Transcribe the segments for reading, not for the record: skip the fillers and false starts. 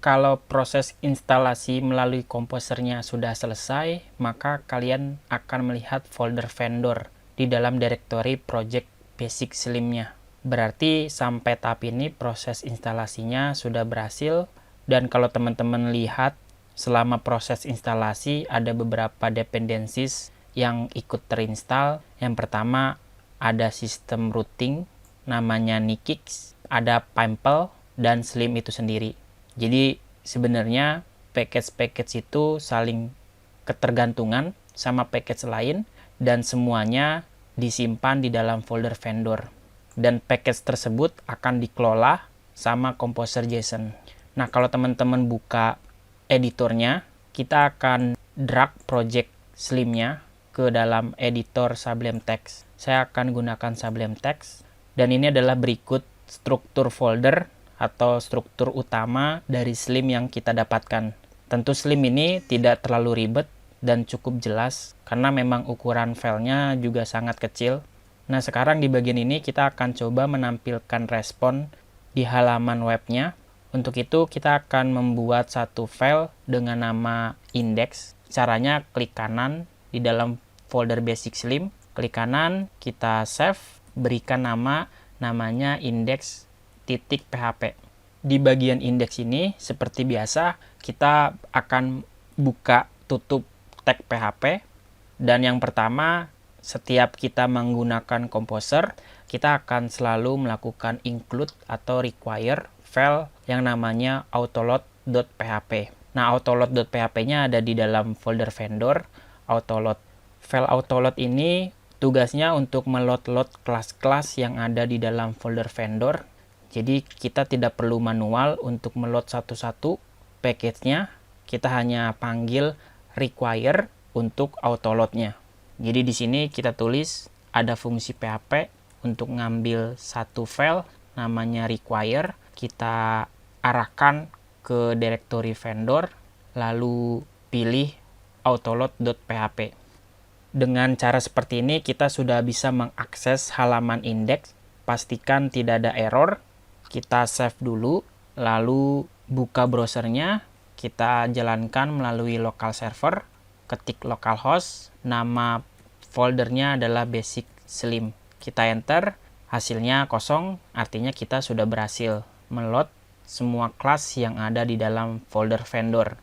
Kalau proses instalasi melalui komposernya sudah selesai, maka kalian akan melihat folder vendor di dalam direktori project basic slim-nya. Berarti sampai tahap ini proses instalasinya sudah berhasil, dan kalau teman-teman lihat selama proses instalasi ada beberapa dependencies yang ikut terinstall. Yang pertama ada sistem routing namanya Nikix, ada Pimple, dan Slim itu sendiri. Jadi sebenarnya package-package itu saling ketergantungan sama package lain dan semuanya disimpan di dalam folder vendor. Dan package tersebut akan dikelola sama Composer JSON. Nah, kalau teman-teman buka editornya, kita akan drag project Slim-nya ke dalam editor Sublime Text. Saya akan gunakan Sublime Text, dan ini adalah berikut struktur folder atau struktur utama dari Slim yang kita dapatkan. Tentu Slim ini tidak terlalu ribet dan cukup jelas karena memang ukuran filenya juga sangat kecil. Nah, sekarang di bagian ini kita akan coba menampilkan respon di halaman webnya. Untuk itu kita akan membuat satu file dengan nama index. Caranya klik kanan di dalam folder basic Slim, klik kanan, kita save, berikan namanya index.php. Di bagian indeks ini seperti biasa kita akan buka tutup tag PHP, dan yang pertama setiap kita menggunakan Composer kita akan selalu melakukan include atau require file yang namanya autoload.php. Nah, autoload.php-nya ada di dalam folder vendor autoload. File autoload ini tugasnya untuk meload-load kelas-kelas yang ada di dalam folder vendor. Jadi kita tidak perlu manual untuk meload satu-satu package-nya. Kita hanya panggil require untuk autoload-nya. Jadi di sini kita tulis ada fungsi PHP untuk ngambil satu file namanya require. Kita arahkan ke direktori vendor, lalu pilih autoload.php. Dengan cara seperti ini kita sudah bisa mengakses halaman indeks. Pastikan tidak ada error. Kita save dulu, lalu buka browsernya, kita jalankan melalui local server, ketik localhost, nama foldernya adalah basic slim. Kita enter, hasilnya kosong, artinya kita sudah berhasil meload semua kelas yang ada di dalam folder vendor.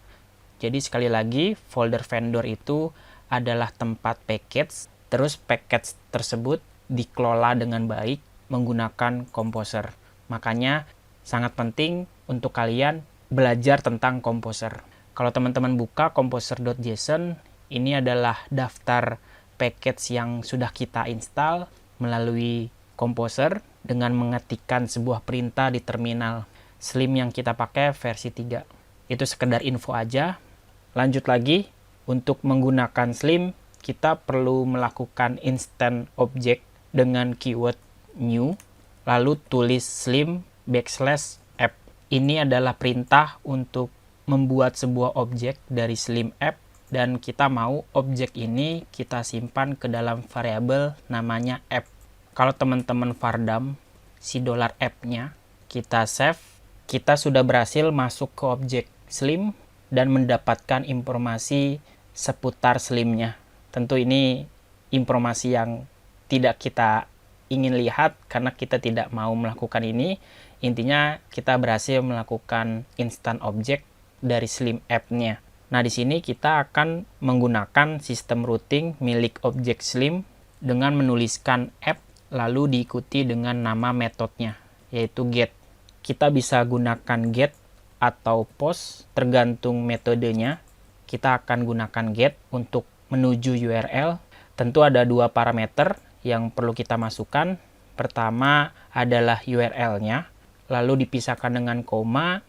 Jadi sekali lagi, folder vendor itu adalah tempat package, terus package tersebut dikelola dengan baik menggunakan Composer. Makanya sangat penting untuk kalian belajar tentang Composer. Kalau teman-teman buka composer.json, ini adalah daftar package yang sudah kita install melalui Composer dengan mengetikkan sebuah perintah di terminal. Slim yang kita pakai versi 3. Itu sekedar info aja. Lanjut lagi, untuk menggunakan Slim, kita perlu melakukan instant object dengan keyword new, lalu tulis slim \app. Ini adalah perintah untuk membuat sebuah objek dari slim app, dan kita mau objek ini kita simpan ke dalam variabel namanya app. Kalau teman-teman vardam si $app-nya, kita save, kita sudah berhasil masuk ke objek slim dan mendapatkan informasi seputar slimnya. Tentu ini informasi yang tidak kita ingin lihat karena kita tidak mau melakukan ini. Intinya kita berhasil melakukan instant object dari slim app-nya. Nah, di sini kita akan menggunakan sistem routing milik objek slim dengan menuliskan app lalu diikuti dengan nama metodenya yaitu get. Kita bisa gunakan get atau post tergantung metodenya. Kita akan gunakan get untuk menuju URL. Tentu ada dua parameter yang perlu kita masukkan. Pertama adalah URL-nya, lalu dipisahkan dengan koma.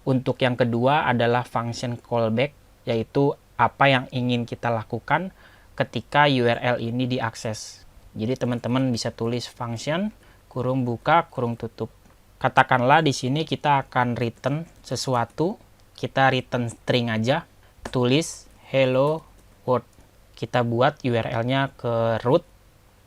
Untuk yang kedua adalah function callback, yaitu apa yang ingin kita lakukan ketika URL ini diakses. Jadi teman-teman bisa tulis function, kurung buka, kurung tutup. Katakanlah di sini kita akan return sesuatu, kita return string aja, tulis hello world. Kita buat URL-nya ke root,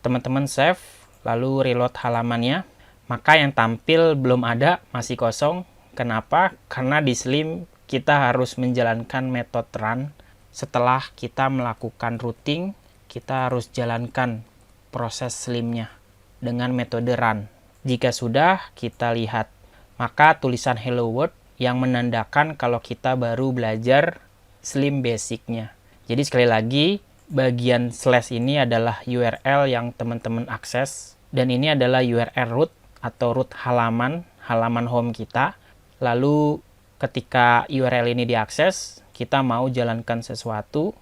teman-teman save, lalu reload halamannya. Maka yang tampil belum ada, masih kosong, Kenapa? Karena di Slim kita harus menjalankan metode run. Setelah kita melakukan routing, kita harus jalankan proses Slimnya dengan metode run. Jika sudah, kita lihat. Maka tulisan Hello World yang menandakan kalau kita baru belajar Slim basicnya. Jadi sekali lagi, bagian slash ini adalah URL yang teman-teman akses. Dan ini adalah URL root atau root halaman home kita. Lalu ketika URL ini diakses, kita mau jalankan sesuatu,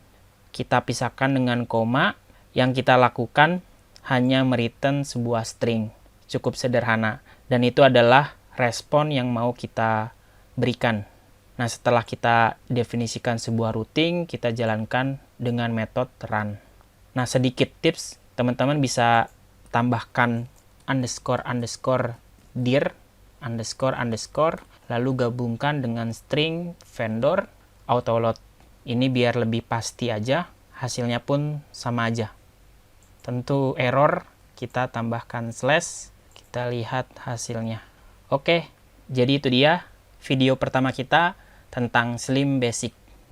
kita pisahkan dengan koma. Yang kita lakukan hanya mereturn sebuah string. Cukup sederhana. Dan itu adalah respon yang mau kita berikan. Nah, setelah kita definisikan sebuah routing, kita jalankan dengan metode run. Nah, sedikit tips, teman-teman bisa tambahkan underscore dir, underscore, lalu gabungkan dengan string vendor autoload. Ini biar lebih pasti aja, hasilnya pun sama aja. Tentu error, kita tambahkan slash, kita lihat hasilnya. Oke, jadi itu dia video pertama kita tentang Slim Basic.